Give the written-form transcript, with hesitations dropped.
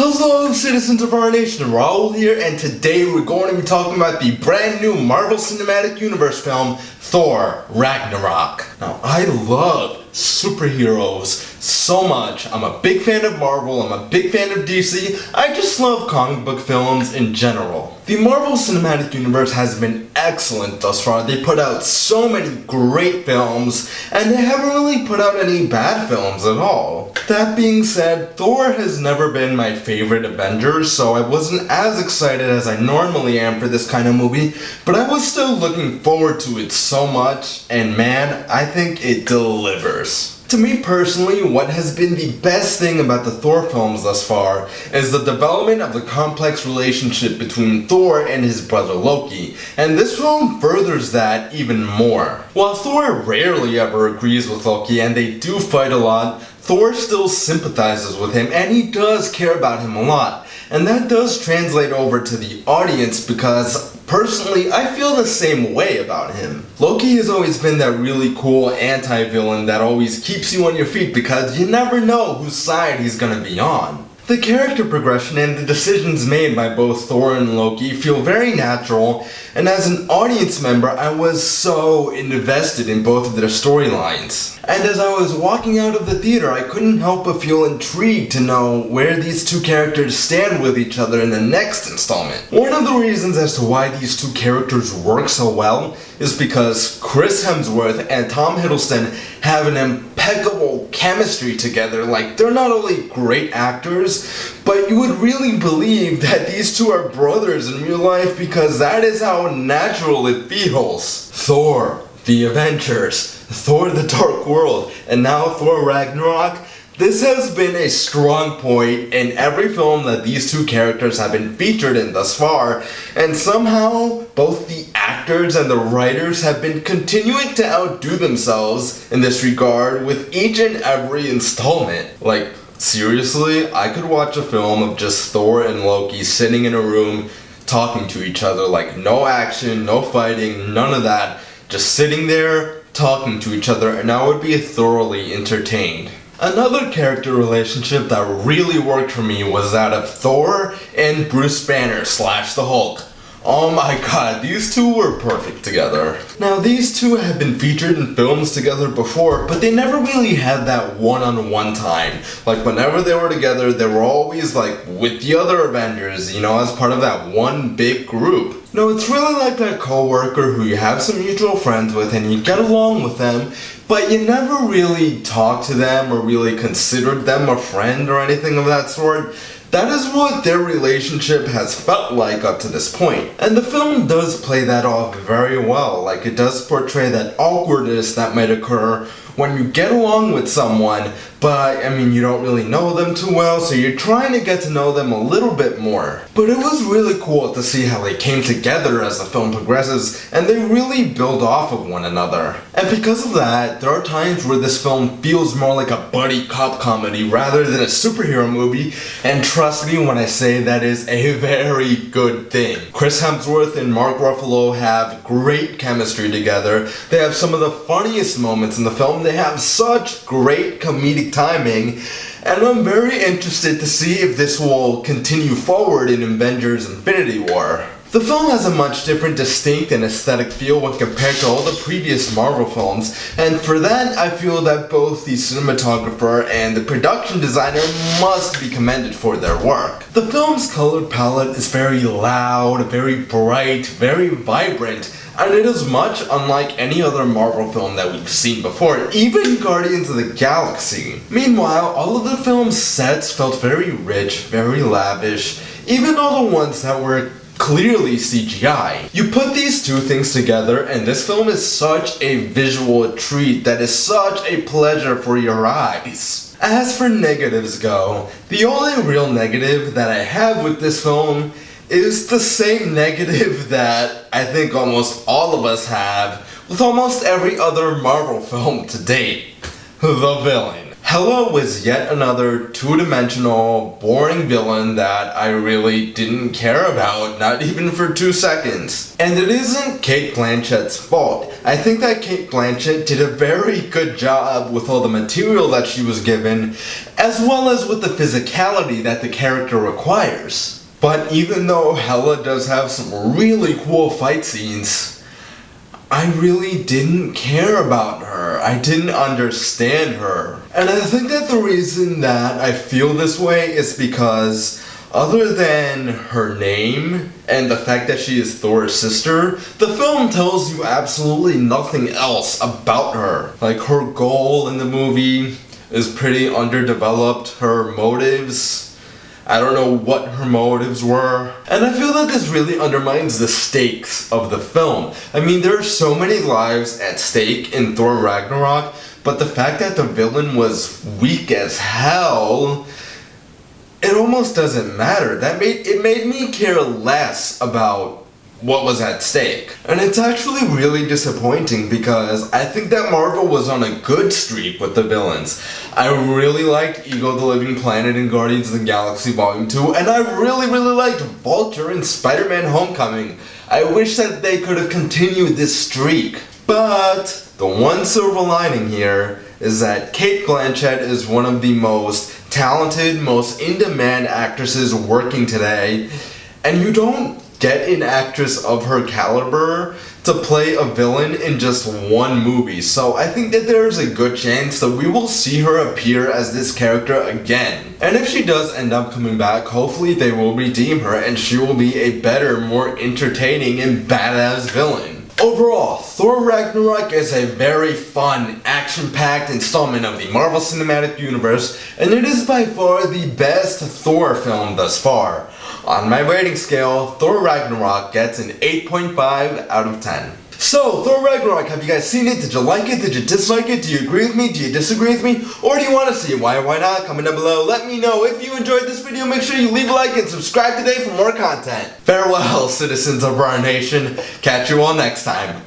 Hello citizens of our nation, RAWR here, and today we're going to be talking about the brand new Marvel Cinematic Universe film, Thor, Ragnarok. Now, I love superheroes so much. I'm a big fan of Marvel, I'm a big fan of DC, I just love comic book films in general. The Marvel Cinematic Universe has been excellent thus far. They put out so many great films, and they haven't really put out any bad films at all. That being said, Thor has never been my favorite Avenger, so I wasn't as excited as I normally am for this kind of movie, but I was still looking forward to it so much, and man, I think it delivers. To me personally, what has been the best thing about the Thor films thus far is the development of the complex relationship between Thor and his brother Loki, and this film furthers that even more. While Thor rarely ever agrees with Loki and they do fight a lot, Thor still sympathizes with him and he does care about him a lot. And that does translate over to the audience because personally, I feel the same way about him. Loki has always been that really cool anti-villain that always keeps you on your feet because you never know whose side he's gonna be on. The character progression and the decisions made by both Thor and Loki feel very natural, and as an audience member, I was so invested in both of their storylines. And as I was walking out of the theater, I couldn't help but feel intrigued to know where these two characters stand with each other in the next installment. One of the reasons as to why these two characters work so well is because Chris Hemsworth and Tom Hiddleston have an impeccable chemistry together. Like, they're not only great actors, but you would really believe that these two are brothers in real life because that is how natural it feels. Thor, the Avengers, Thor the Dark World, and now Thor Ragnarok. This has been a strong point in every film that these two characters have been featured in thus far, and somehow both the actors and the writers have been continuing to outdo themselves in this regard with each and every installment. Like, seriously, I could watch a film of just Thor and Loki sitting in a room talking to each other, like no action, no fighting, none of that, just sitting there talking to each other, and I would be thoroughly entertained. Another character relationship that really worked for me was that of Thor and Bruce Banner / the Hulk. Oh my god, these two were perfect together. Now, these two have been featured in films together before, but they never really had that one-on-one time. Like, whenever they were together, they were always like with the other Avengers, you know, as part of that one big group. No, it's really like that coworker who you have some mutual friends with and you get along with them, but you never really talk to them or really considered them a friend or anything of that sort. That is what their relationship has felt like up to this point. And the film does play that off very well. Like, it does portray that awkwardness that might occur when you get along with someone, but, I mean, you don't really know them too well, so you're trying to get to know them a little bit more. But it was really cool to see how they came together as the film progresses, and they really build off of one another. And because of that, there are times where this film feels more like a buddy cop comedy rather than a superhero movie, and trust me when I say that is a very good thing. Chris Hemsworth and Mark Ruffalo have great chemistry together. They have some of the funniest moments in the film. They have such great comedic timing, and I'm very interested to see if this will continue forward in Avengers Infinity War. The film has a much different, distinct, and aesthetic feel when compared to all the previous Marvel films, and for that I feel that both the cinematographer and the production designer must be commended for their work. The film's color palette is very loud, very bright, very vibrant, and it is much unlike any other Marvel film that we've seen before, even Guardians of the Galaxy. Meanwhile, all of the film's sets felt very rich, very lavish, even all the ones that were clearly CGI. You put these two things together and this film is such a visual treat that is such a pleasure for your eyes. As for negatives go, the only real negative that I have with this film is the same negative that I think almost all of us have with almost every other Marvel film to date. The villain. Hela was yet another two-dimensional, boring villain that I really didn't care about, not even for 2 seconds. And it isn't Cate Blanchett's fault. I think that Cate Blanchett did a very good job with all the material that she was given, as well as with the physicality that the character requires. But even though Hela does have some really cool fight scenes, I really didn't care about her. I didn't understand her. And I think that the reason that I feel this way is because other than her name and the fact that she is Thor's sister, the film tells you absolutely nothing else about her. Like, her goal in the movie is pretty underdeveloped. Her motives, I don't know what her motives were. And I feel that this really undermines the stakes of the film. I mean, there are so many lives at stake in Thor Ragnarok, but the fact that the villain was weak as hell, it almost doesn't matter. It made me care less about what was at stake. And it's actually really disappointing because I think that Marvel was on a good streak with the villains. I really liked Ego the Living Planet in Guardians of the Galaxy Volume 2, and I really liked Vulture in Spider-Man Homecoming. I wish that they could have continued this streak. But the one silver lining here is that Cate Blanchett is one of the most talented, most in-demand actresses working today, and you don't get an actress of her caliber to play a villain in just one movie. So I think that there is a good chance that we will see her appear as this character again. And if she does end up coming back, hopefully they will redeem her and she will be a better, more entertaining and badass villain. Overall, Thor Ragnarok is a very fun, action-packed installment of the Marvel Cinematic Universe, and it is by far the best Thor film thus far. On my rating scale, Thor Ragnarok gets an 8.5 out of 10. So, Thor Ragnarok, have you guys seen it? Did you like it? Did you dislike it? Do you agree with me? Do you disagree with me? Or do you want to see it? Why not? Comment down below. Let me know. If you enjoyed this video, make sure you leave a like and subscribe today for more content. Farewell, citizens of our nation. Catch you all next time.